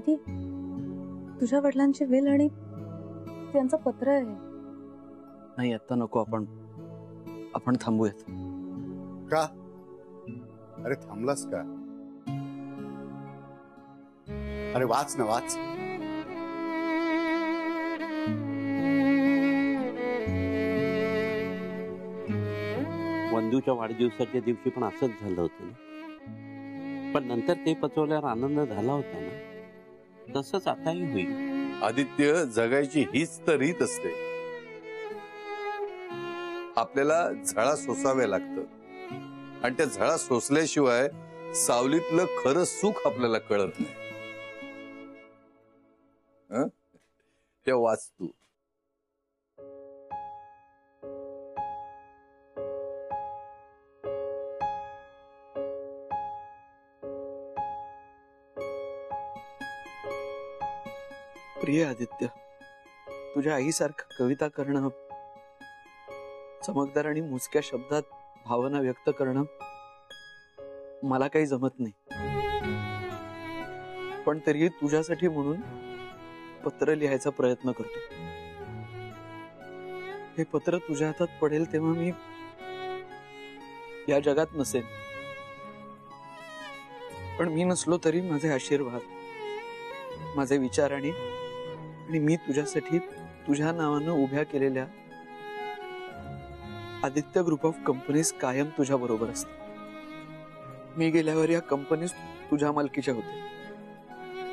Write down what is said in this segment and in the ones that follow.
आदिती, तुझ्या वडिलांची विल आणि त्यांचं पत्र आहे. नाही आता नको, आपण थांबूयात. का? अरे थांबलास का? अरे वाच ना, वाच. वंदूच्या वाढदिवसाच्या दिवशी पण असंच झालं होतं ना, पण नंतर ते पचवल्यावर आनंद झाला होता ना, तसंच आताही होईल. आदित्य, जगायची हीच तर रीत असते. आपल्याला झळा सोसावे लागतं आणि त्या झळा सोसल्याशिवाय सावलीतलं खरं सुख आपल्याला कळत नाही. ते वाच तू. प्रिय आदित्य, तुझ्या आईसारखं कविता करणं, चमकदार आणि मोजक्या शब्दात भावना व्यक्त करणं मला काही जमत नाही. पण तरीही तुझ्यासाठी म्हणून पत्र लिहायचा प्रयत्न करतो. हे पत्र तुझ्या हातात पडेल तेव्हा मी या जगात नसेन, पण मी नसलो तरी माझे आशीर्वाद, माझे विचार आणि मी तुझ्यासाठी तुझ्या नावानं उभ्या केलेल्या आदित्य ग्रुप ऑफ कंपनीज कायम तुझ्या बरोबर असतात. मी गेल्यावर या कंपनीज तुझ्या मालकीच्या होत्या,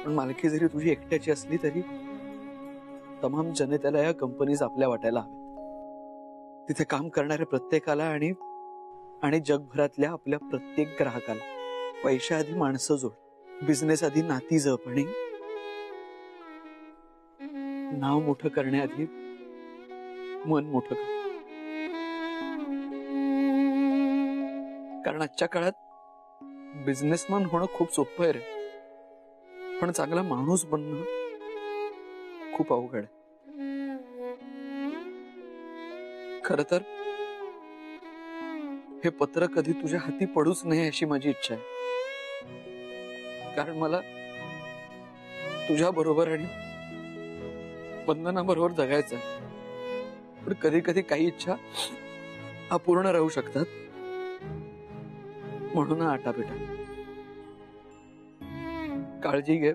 पण मालकी जरी तुझी एकट्याची असली तरी तमाम जनतेला या कंपनीज आपल्या वाटायला हव्यात. तिथे काम करणाऱ्या प्रत्येकाला आणि जगभरातल्या आपल्या प्रत्येक ग्राहकाला पैशाआधी माणसं जोड, बिझनेस आधी नाती जप आणि नाव मोठं करण्याआधी मन मोठं कर. कारण आजच्या काळात बिझनेसमॅन होणं खूप सोपं आहे रे, पण चांगला माणूस बनणं खूप अवघड आहे. खरं तर हे पत्र कधी तुझ्या हाती पडूच नये अशी माझी इच्छा आहे, कारण मला तुझ्या बरोबर आणि वंदना बरोबर जगायचं आहे. पण कधी कधी काही इच्छा अपूर्ण राहू शकतात, म्हणून आटापिटा. काळजी घे,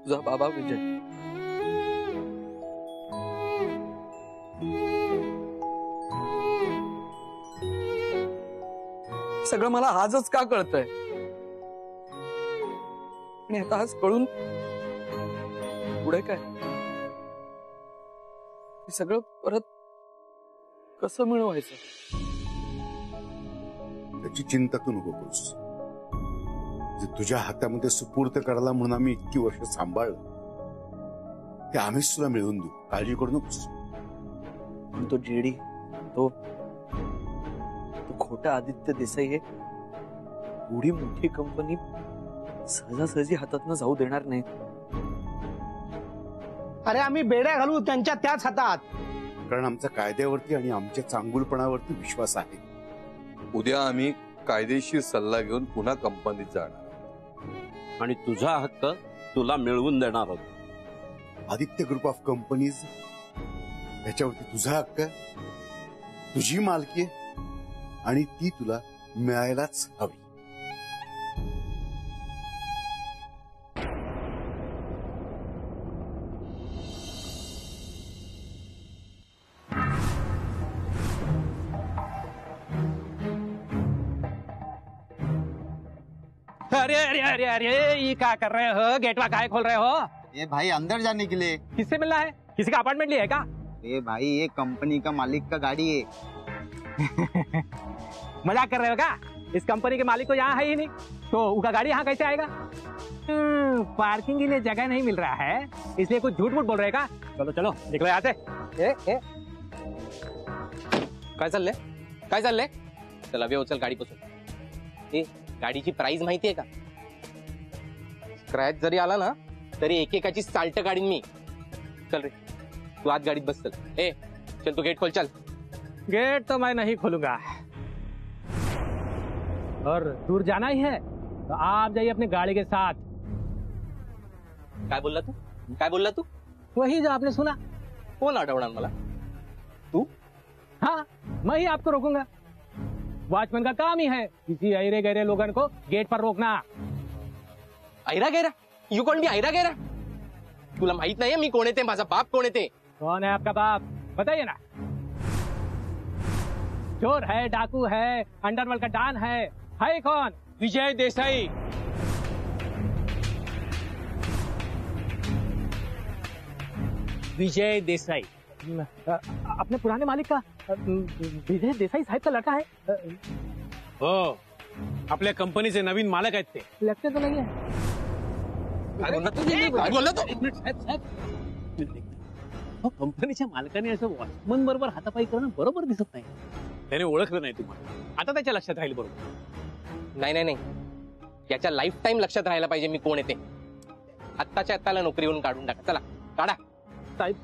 तुझा बाबा विजय. सगळं मला आजच का कळतंय आणि आता आज कळून पुढे काय? हे सगळं परत कसं मिळवायचं? त्याची चिंता तू नको करूस. जे तुझ्या हातामध्ये सुपूर्त करायला म्हणून आम्ही इतकी वर्ष सांभाळलं, ते आम्हीच तुला मिळवून देऊ. काळजी करू नकोस. पण तो जेडी, तो खोटा आदित्य देसाई हे एवढी मोठी कंपनी सहजासहजी हातातनं जाऊ देणार नाही. अरे आम्ही बेड्या घालू त्यांच्या त्याच हातात, कारण आमचा कायद्यावरती आणि आमच्या चांगुलपणावरती विश्वास आहे. उद्या आम्ही कायदेशीर सल्ला घेऊन पुन्हा कंपनीत जाणार आणि तुझा हक्क तुला मिळवून देणार आहोत. आदित्य ग्रुप ऑफ कंपनीज याच्यावरती तुझा हक्क, तुझी मालकी आहे आणि ती तुला मिळायलाच हवी. अरे अरे अरे अरे, ये क्या कर रहे हो? गेटवा काहे खोल रहे हो? ये भाई अंदर जाने के लिए. किससे मिलना है? किसी का अपार्टमेंट लिया है क्या? ये भाई ये कंपनी का मालिक का गाड़ी है. मजाक कर रहे हो क्या? इस कंपनी के मालिक तो यहाँ है ही नहीं, तो उनका गाड़ी यहाँ कैसे आएगा? पार्किंग के लिए जगह नहीं मिल रहा है, इसलिए कुछ झूठ मूठ बोल रहे का? चलो चलो निकलो यहाँ से. काय चाललंय? चल अभि उचल गाडी पासून. गाडीची प्राइस माहिती आहे का? स्क्रॅच जरी आला ना तरी एकेकाची साल्ट काढीन मी. चल रे, तू आत गाडीत बस. चल तू गेट खोल. चल. गेट तो मैं नहीं खोलूंगा, और दूर जाना ही है तो आप जाइए अपनी गाड़ी के साथ। काय बोलला तू? काय बोलला तू? वही जो आपने सुना। कोण अडवणार मला? तू? हाँ, मैं ही आपको रोकूंगा। वॉचमैन का काम ही है किसी अरे गहरे लोगों को गेट पर रोकना। ऐरा गैरा? यू कॉल मी ऐरा गैरा? तुला माहित नाहीये मी कोण येते, माझा बाप कोण येते? कौन है आपका बाप? बताइए ना। चोर है, डाकू है, अंडरवर्ल्ड का डॉन है कौन? विजय देसाई। विजय देसाई अपने पुराने मालिक का विजय देसाई साहेब का लड़का है। हो, आपल्या कंपनीचे नवीन मालक आहेत ते। लगते तो नहीं है। काय बोलला तू? काय बोलला तू? एक मिनिट साहेब, साहेब. कंपनीच्या मालकाने असं वॉचमन बरोबर हातापाई करणं बरोबर दिसत नाही. त्याने ओळखलं नाही तुम्हाला, आता त्याच्या लक्षात राहील बरोबर. नाही नाही नाही, याच्या लाईफ टाईम लक्षात राहायला पाहिजे मी कोण येते. आत्ताच्या आत्ताला नोकरीवरून काढून टाका. चला काढा. साहेब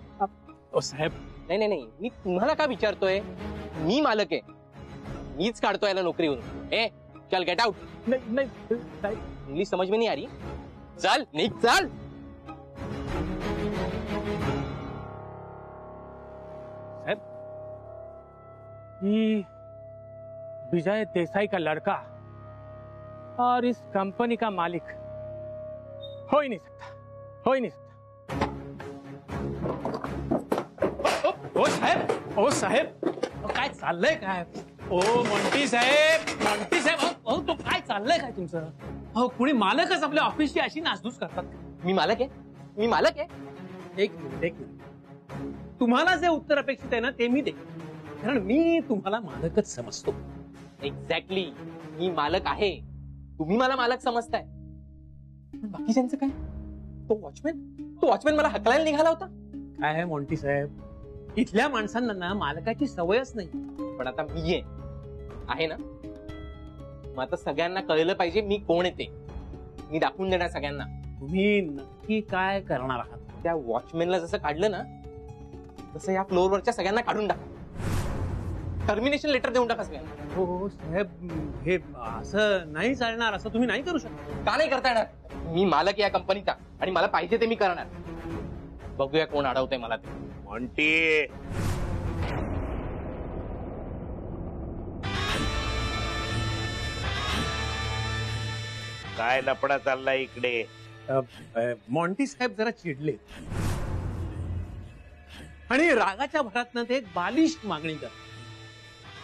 ओ साहेब, नाही नाही नाही, मी तुम्हाला का विचारतोय? मी मालक आहे, मीच काढतोय याला नोकरीवरून. ए चल गेट आउट. नहीं नहीं साहेब, इंग्लिश समझ में नहीं आ रही? चल निक चल. ये विजय देसाई का लड़का और इस कंपनी का मालिक हो ही नहीं सकता, हो ही नहीं सकता। ओ साहेब, ओ साहेब, काय चाललंय काय? ओ मोंटी साहेब, अहो तो काय चाललंय काय तुमचं? अहो कुणी मालकच आपल्या ऑफिसची अशी नासधूस करतात का? मी मालक आहे, मी मालक आहे. एक मिनिट. तुम्हाला जे उत्तर अपेक्षित आहे ना ते मी दे, कारण मी तुम्हाला मालकच समजतो. एक्झॅक्टली, मी मालक आहे. तुम्ही मला मालक समजताय, पण बाकीच्यांचं काय? तो वॉचमॅन मला हकलायला निघाला होता. काय आहे मोंटी साहेब, इथल्या माणसांना ना मालकाची सवयच नाही. पण आता मी आहे ना, मग आता सगळ्यांना कळलं पाहिजे मी कोण येते. मी दाखवून देणार सगळ्यांना. तुम्ही नक्की काय करणार आहात? त्या वॉचमॅनला जसं काढलं ना, तसं या फ्लोअरवरच्या सगळ्यांना काढून टाका. टर्मिनेशन लेटर देऊन टाका सगळ्यांना. हो साहेब, हे असं नाही चालणार. असं तुम्ही नाही करू शकता. का नाही करता येणार? मी मालक या कंपनीचा आणि मला पाहिजे ते मी करणार. बघूया कोण अडवतंय मला ते. म्हणते काय लपडा चाललाय इकडे? मॉन्टी साहेब जरा चिडले आणि रागाच्या भरातनं ते एक बालिश मागणी करतात.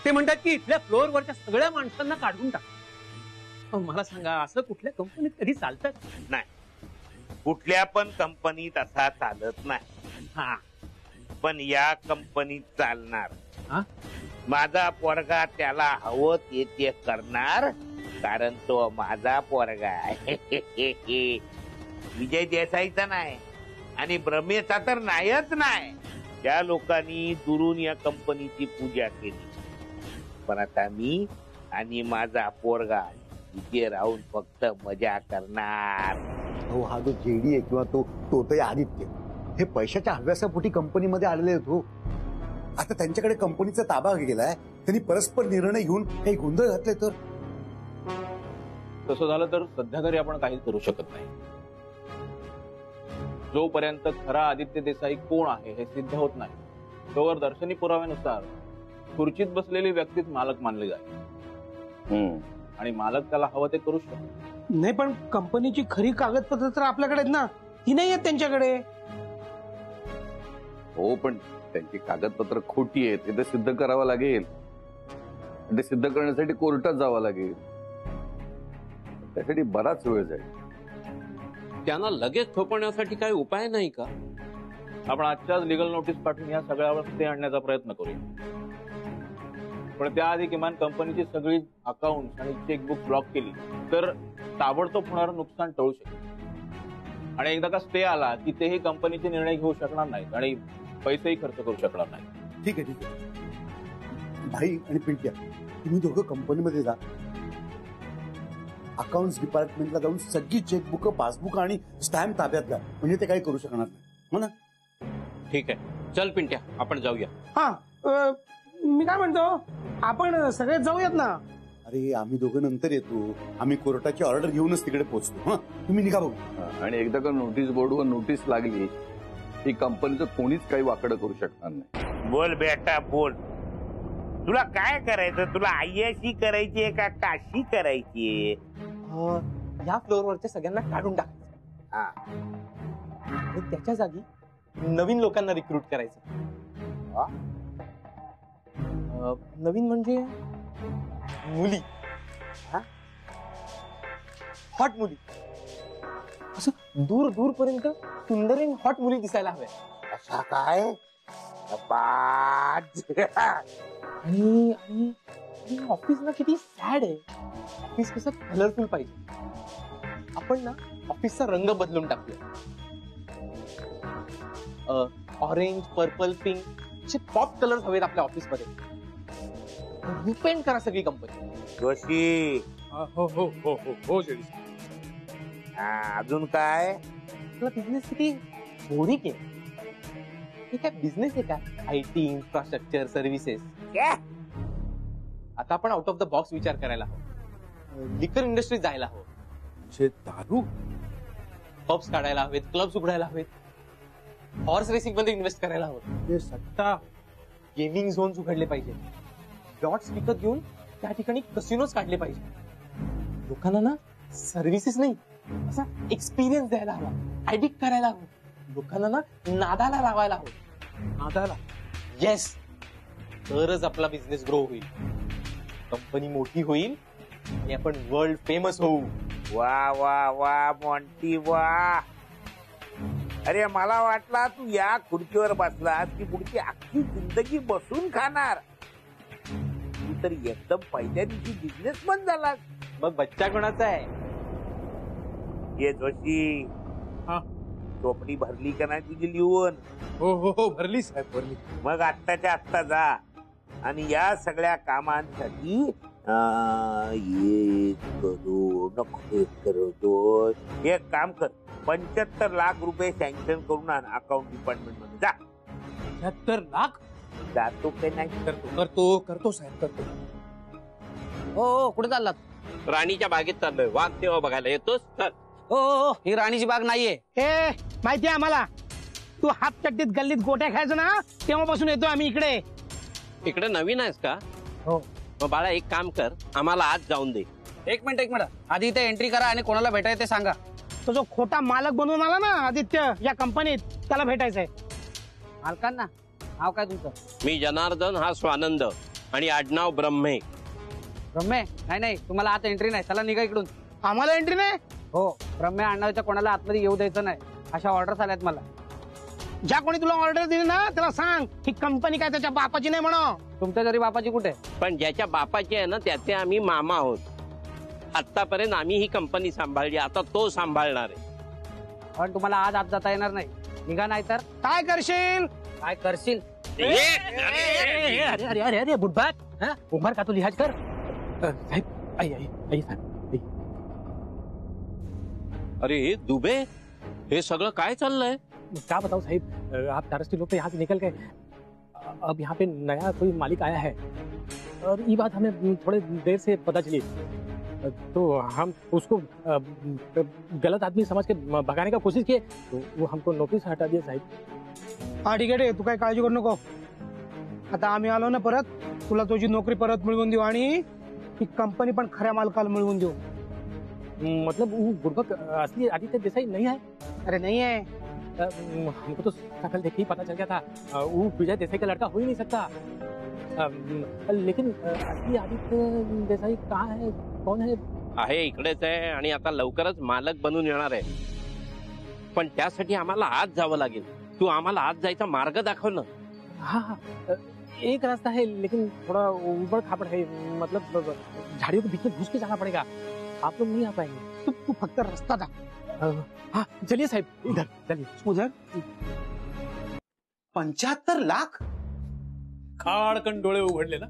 ते म्हणतात की इथल्या फ्लोअरवरच्या सगळ्या माणसांना काढून टाक. मला सांगा, असं कुठल्या कंपनीत कधी चालतं? नाही, कुठल्या पण कंपनीत असा चालत नाही. हा, पण या कंपनीत चालणार. हा? माझा पोरगा त्याला हवं ते करणार, कारण तो माझा पोरगा आहे. विजय देसाईचा नाही आणि भ्रमेचा तर नाहीच नाही. त्या लोकांनी दुरून या कंपनीची पूजा केली, पण आता मी आणि माझा पोरगा इथे राहून फक्त मजा करणार. हो, हा जो जेडी आहे किंवा तो तोतय आदित्य, हे पैशाच्या हव्यासापोटी कंपनीमध्ये आलेले आहेत. हो, आता त्यांच्याकडे कंपनीचा ताबा गेलाय. त्यांनी परस्पर निर्णय घेऊन काही गोंधळ घातले तर? तसं झालं तर सध्या तरी आपण काही करू शकत नाही. जोपर्यंत खरा आदित्य देसाई कोण आहे हे सिद्ध होत नाही, तोवर दर्शनी पुराव्यानुसार खुर्चीत बसलेली व्यक्तीच मालक मानली जाईल आणि मालक त्याला हवं ते करू शकतो. नाही, पण कंपनीची खरी कागदपत्र तर आपल्याकडे आहेत ना, ती नाही आहेत त्यांच्याकडे. हो, पण त्यांची कागदपत्र खोटी आहेत हे तर सिद्ध करावं लागेल. ते सिद्ध करण्यासाठी कोर्टात जावं लागेल. त्यासाठी बराच वेळ जाईल. त्यांना लगेच थोपवण्यासाठी काही उपाय नाही का? आपण आजच्याच लिगल नोटीस पाठवून या सगळ्यावर स्टे आणण्याचा प्रयत्न करूया. पण त्याआधी किमान कंपनीची सगळी अकाउंट आणि चेकबुक ब्लॉक केली तर ताबडतोब होणारं नुकसान टळू शकेल. आणि एकदा का स्टे आला की तेही कंपनीचे निर्णय घेऊ शकणार नाहीत आणि पैसेही खर्च करू शकणार नाही. ठीक आहे, ठीक आहे. भाई आणि पिंट्या, तुम्ही दोघं कंपनीमध्ये जा. अकाउंट्स डिपार्टमेंटला जाऊन सगळी चेकबुक, पासबुक आणि स्टॅम्प ताब्यात घ्या. म्हणजे ते काही करू शकणार नाही. हो ना? ठीक आहे, चल पिंट्या, आपण जाऊया. हा, मी काय म्हणतो, आपण सगळे जाऊयात ना. अरे आम्ही दोघं नंतर येतो, आम्ही कोर्टाची ऑर्डर घेऊनच तिकडे पोहोचतो. हा तुम्ही निघा बघू. आणि एकदा का नोटीस बोर्डवर नोटीस लागली ही कंपनीचं कोणीच काही वाकडं करू शकणार नाही. बोल बेटा बोल, तुला काय करायचं? तुला आय्याशी करायची आहे का काशी करायची आहे? या फ्लोअरवरच्या सगळ्यांना काढून टाकायचं आणि त्याच्या जागी नवीन लोकांना रिक्रूट करायचं. नवीन म्हणजे मुली, हॉट मुली, असं दूर दूर पर्यंत सुंदर हॉट मुली दिसायला हव्या. असा काय आणि ऑफिस ना किती सॅड आहे. ऑफिस कसं कलरफुल पाहिजे. आपण ना ऑफिसचा रंग बदलून टाकूया. ऑरेंज, पर्पल, पिंक असे पॉप कलर हवेत आपल्या ऑफिसमध्ये. रिपेंट करा सगळी कंपनी. जोशी. हो हो हो हो हो जडी. अजून काय? आपला बिझनेस किती बोरिंग आहे. हे काय बिझनेस आहे का? IT, infrastructure, services. आता आपण आउट ऑफ द बॉक्स विचार करायला हवं. लिकर इंडस्ट्री जायला हवं. म्हणजे दारू, पब्स काढायला हवेत, क्लब्स उघडायला हवेत, हॉर्स रेसिंग मध्ये इन्व्हेस्ट करायला हवं. सट्टा, गेमिंग झोन्स उघडले पाहिजे. डॉट्स विकत घेऊन त्या ठिकाणी कसिनोज काढले पाहिजे. लोकांना ना सर्व्हिसेस नाही, असा एक्सपिरियन्स द्यायला हवा. ऍडिक्ट करायला हवं. लोकांना ना नादाला लावायला हवं. नादाला? येस. तरच आपला बिझनेस ग्रो होईल, कंपनी मोठी होईल आणि आपण वर्ल्ड फेमस होऊ. वा वा वा मॉन्टी वा. अरे मला वाटला तू या खुर्चीवर बसलास की पुढची अख्खी जिंदगी बसून खाणार. तू तर एकदम पहिल्या दिवशी बिझनेसमन झालास. मग बच्चा कोणाचा आहे? ये जोशी. हा, चोपडी भरली का नाही तुझी लिहून? हो हो हो भरली साहेब, भरली. मग आत्ताच्या आत्ता जा आणि या सगळ्या कामांसाठी 1 करोड एक काम कर, 75 लाख रुपये सँक्शन करून आण अकाउंट डिपार्टमेंट मध्ये. जा. 75 लाख? जातो की नाही? करतो करतो साहेब, करतो. हो कुठे चाललात? राणीच्या बागेत चाललोय. वाघ तेव्हा बघायला येतोस? हो ही राणीची बाग नाहीये. हे माहितीये आम्हाला. तू हात चट्टीत गल्लीत गोट्या खायचो ना, तेव्हापासून येतो आम्ही इकडे. इकडे नवीन आहेस का? हो. मग बाळा एक काम कर, आम्हाला आज जाऊन दे. एक मिनिट आधी इथे एंट्री करा आणि कोणाला भेटायचं ते सांगा. तो जो खोटा मालक बनवून आला ना आदित्य या कंपनीत, त्याला भेटायचंय. मालकांना नाव काय तुमचं? मी जनार्दन, हा स्वानंद आणि आडनाव ब्रह्मे. ब्रह्मे? नाही तुम्हाला आत एंट्री नाही. चला निघा इकडून. आम्हाला एंट्री नाही? हो, ब्रह्मे आडनावच्या कोणाला आतमध्ये येऊ द्यायचं नाही, अशा ऑर्डर्स आल्यात मला. ज्या कोणी तुला ऑर्डर दिली ना त्याला सांग ही कंपनी काय त्याच्या बापाची नाही म्हणो. तुमच्या घरी बापाची कुठे? पण ज्याच्या बापाची आहे ना त्याचे आम्ही मामा आहोत. आतापर्यंत आम्ही ही कंपनी सांभाळली, आता तो सांभाळणार आहे. पण तुम्हाला आज आत जाता येणार नाही. निघा, नाही तर काय करशील? काय करशील? अरे अरे अरे अरे बुडबाग, उमर का तू लिहाज कर. साहेब आई आई आई साहेब. अरे दुबे, हे सगळं काय चाललंय? क्या बताओ साहिब, आप 4 लोग तो यहाँ से निकल गए. अब यहाँ पे नया कोई मालिक आया है और ये बात हमें थोड़े देर से पता चली, तो हम उसको गलत आदमी समझ के भगाने का कोशिश किए, तो वो हमको नौकरी हटा दिया साहिब. हा ठीक आहे, तू काय काळजी करू नको. आता आम्ही आलो ना परत, तुला तुझी नोकरी परत मिळवून देऊ आणि ही कंपनी पण खऱ्या मालकाला मिळवून देऊ. मतलब वो बुड़बक असली आदित्य देसाई नहीं है? अरे नहीं है. हमको तो कल देख ही पता चल गया था, वो विजय देसाई का लड़का हो ही नहीं सकता. लेकिन असली आदित्य देसाई कहाँ है, कौन है? आहे इकडेच आहे आणि आता लवकरच मालक बनून येणार आहे. पण त्यासाठी आम्हाला आज जावं लागेल. तू आम्हाला आज जायचा मार्ग दाखव ना. हाँ, एक रास्ता है लेकिन थोड़ा ऊबड़ खाबड़ है, मतलब झाड़ियों के बीच में घुस के जाना पड़ेगा. आप लोग नहीं आ पाएंगे. तू फक्त रस्ता दाखव. हाँ चलिए साहब, इधर चलिए. उधर 75 लाख? खाडकन डोळे उघडले ना,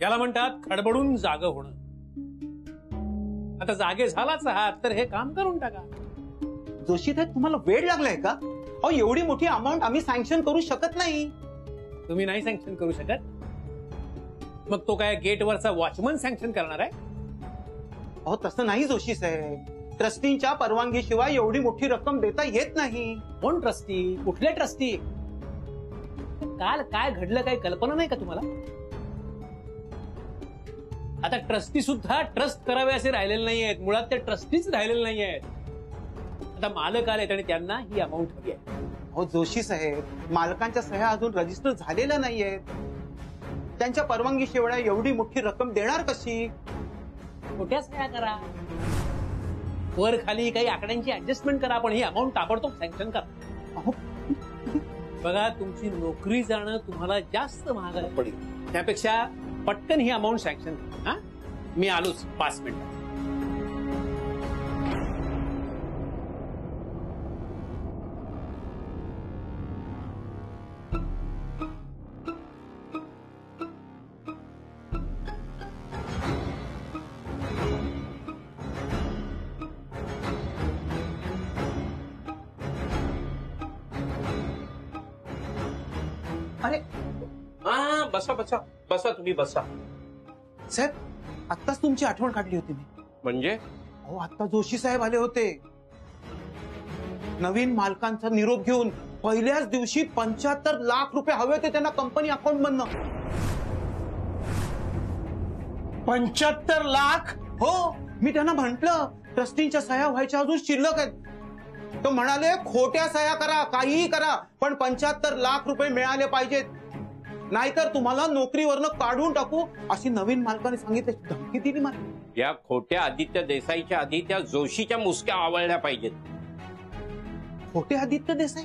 याला म्हणतात खडबडून जागं होणं. आता जागे झालाच आहात तर हे काम करून टाका. जोशी साहेब, तुम्हाला वेळ लागलाय का? अहो एवढी मोठी अमाऊंट आम्ही सँक्शन करू शकत नाही. तुम्ही नाही सँक्शन करू शकत? मग तो काय गेटवरचा वॉचमन सँक्शन करणार आहे? अहो तसं नाही जोशी साहेब, ट्रस्टींच्या परवानगीशिवाय एवढी मोठी रक्कम देता येत नाही. कोण ट्रस्टी? कुठले ट्रस्टी? काल काय घडलं काही कल्पना नाही का तुम्हाला? आता ट्रस्टी सुद्धा ट्रस्ट करावे असे राहिलेले नाही आहेत, मुळात ते ट्रस्टीच राहिलेले नाही आहेत. आता मालक आलेत आणि त्यांना ही अमाऊंट हवी आहे. अहो जोशी साहेब, मालकांच्या सह्या अजून रजिस्टर झालेल्या नाहीयेत. त्यांच्या परवानगीशिवाय एवढी मोठी रक्कम देणार कशी? खोट्या सह्या करा, वर खाली काही आकड्यांची ऍडजस्टमेंट करा, पण ही अमाऊंट ताबडतोब सँक्शन करा. बघा, तुमची नोकरी जाणं तुम्हाला जास्त महागाला पडेल, त्यापेक्षा पटकन ही अमाऊंट सँक्शन करा. मी आलोच 5 मिनिटात. अरे हा, बसा बसा बसा, तुम्ही बसा. साहेब, आत्ताच तुमची आठवण काढली होती मी. म्हणजे? अहो आता जोशी साहेब आले होते. नवीन मालकांचा निरोप घेऊन पहिल्याच दिवशी 75 लाख रुपये हवे होते त्यांना कंपनी अकाउंट मधनं. 75 लाख? हो, मी त्यांना म्हंटल ट्रस्टींच्या सह्या व्हायच्या अजून शिल्लक आहेत. तो म्हणाले खोट्या सह्या करा, काहीही करा, पण 75 लाख रुपये मिळाले पाहिजेत, नाहीतर तुम्हाला नोकरीवरनं काढून टाकू, अशी नवीन मालकाने सांगितलं. धमकी दिली मला. या खोट्या आदित्य देसाईच्या आधी त्या जोशीच्या मुसक्या आवळल्या पाहिजेत. खोटे आदित्य देसाई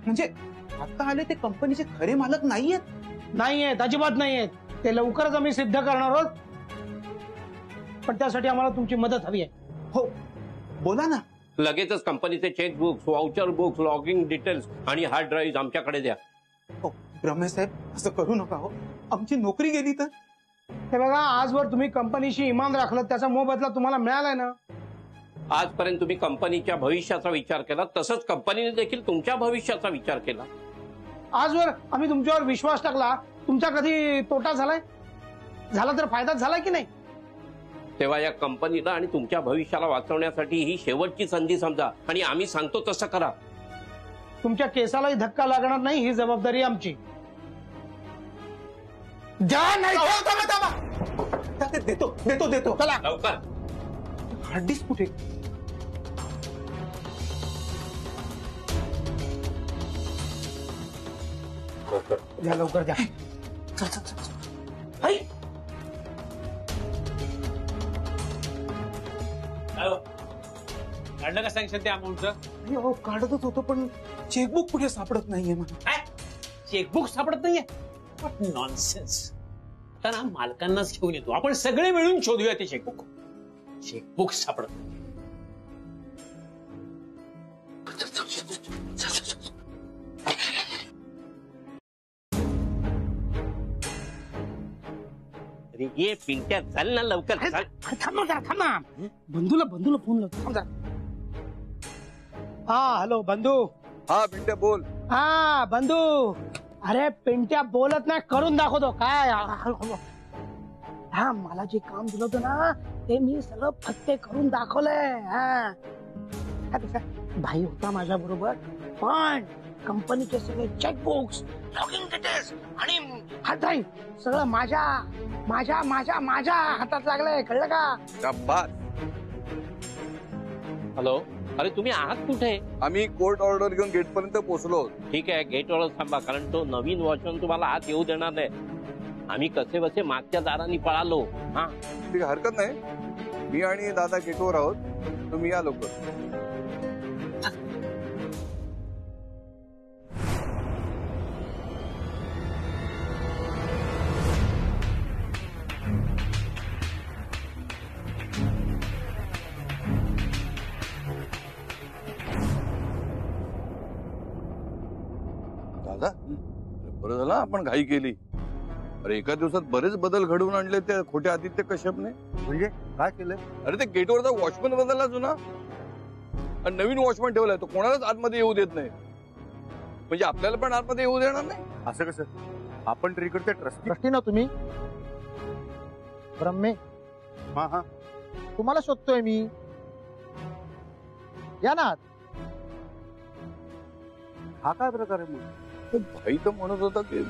म्हणजे आता आले ते कंपनीचे खरे मालक नाहीयेत, अजिबात नाहीयेत. ते लवकरच आम्ही सिद्ध करणार आहोत, पण त्यासाठी आम्हाला तुमची मदत हवी आहे. हो, बोला ना. लगेचच कंपनीचे chequebooks, voucher books, logging details आणि हार्ड ड्राईव्ह आमच्याकडे द्या. हो ब्रह्मे साहेब, असं करू नका हो, आमची नोकरी गेली तर. हे बघा, आजवर तुम्ही कंपनीशी इमान राखलं, त्याचा मोबदला तुम्हाला मिळालाय ना. आजपर्यंत तुम्ही कंपनीच्या भविष्याचा विचार केला, तसंच कंपनीने देखील तुमच्या भविष्याचा विचार केला. आजवर आम्ही तुमच्यावर विश्वास टाकला, तुमचा कधी तोटा झालाय? झाला तर फायदाच झालाय की नाही? तेव्हा या कंपनीला आणि तुमच्या भविष्याला वाचवण्यासाठी ही शेवटची संधी समजा आणि आम्ही सांगतो तसं करा. तुमच्या केसालाही धक्का लागणार नाही, ही जबाबदारी आमची. द्या नाही देतो देतो देतो. चला लवकर. हार्ड कुठे? द्या, लवकर द्या. चल चल चल. काढलं का सँक्शन त्या अमाऊंटचं? हो, काढतच होतो, पण चेकबुक कुठे सापडत नाहीये मला. चेकबुक सापडत नाहीये? What nonsense. आता ना मालकांनाच घेऊन येतो, आपण सगळे मिळून शोधूया ते चेकबुक. चेकबुक सापडत नाही. अरे ये पिंट्या, चल ना लवकर. थांबा, बंधूला फोन लावतो. हा, हॅलो बंधू. हा पिंट्या बोल. हा बंधू, अरे पिंट्या बोलत नाही, करून दाखवतो. काय? हा, मला जे काम दिलं होतं ना, ते मी सगळं फत्ते करून दाखवलंय. हा, भाई होता माझ्या बरोबर, पण कंपनीचे सगळे चेकबुक्स, लॉगिंग डिटेल्स आणि हार्ड ड्राईव्ह सगळं माझ्या माझ्या माझ्या माझ्या हातात लागलंय, कळलं का? हॅलो, अरे तुम्ही आहात कुठे? आम्ही कोर्ट ऑर्डर घेऊन गेट पर्यंत पोहोचलो. ठीक आहे, गेटवर थांबा, कारण तो नवीन वॉचमन तुम्हाला आत येऊ देणार नाही. आम्ही कसे बसे मागच्या दारांनी पळालो. हा ठीक आहे, हरकत नाही. मी आणि दादा गेटवर आहोत, तुम्ही या लवकर. दादा, बरं झालं आपण घाई केली. अरे एका दिवसात बरेच बदल घडवून आणले त्या खोट्या आदित्य कश्यपने. म्हणजे काय केलंय? अरे ते गेटवरचा वॉचमन बदलला जुना आणि नवीन वॉचमन ठेवलाय. तो कोणालाच आतमध्ये येऊ देत नाही, म्हणजे आपल्याला पण आतमध्ये येऊ देणार नाही. असं कसं? आपण तर इकडचे ट्रस्टी ना तुम्ही. ब्रह्मे, हा हा तुम्हाला शोधतोय मी. या ना. हा काय प्रकार आहे मग? भाई तर म्हणत होता की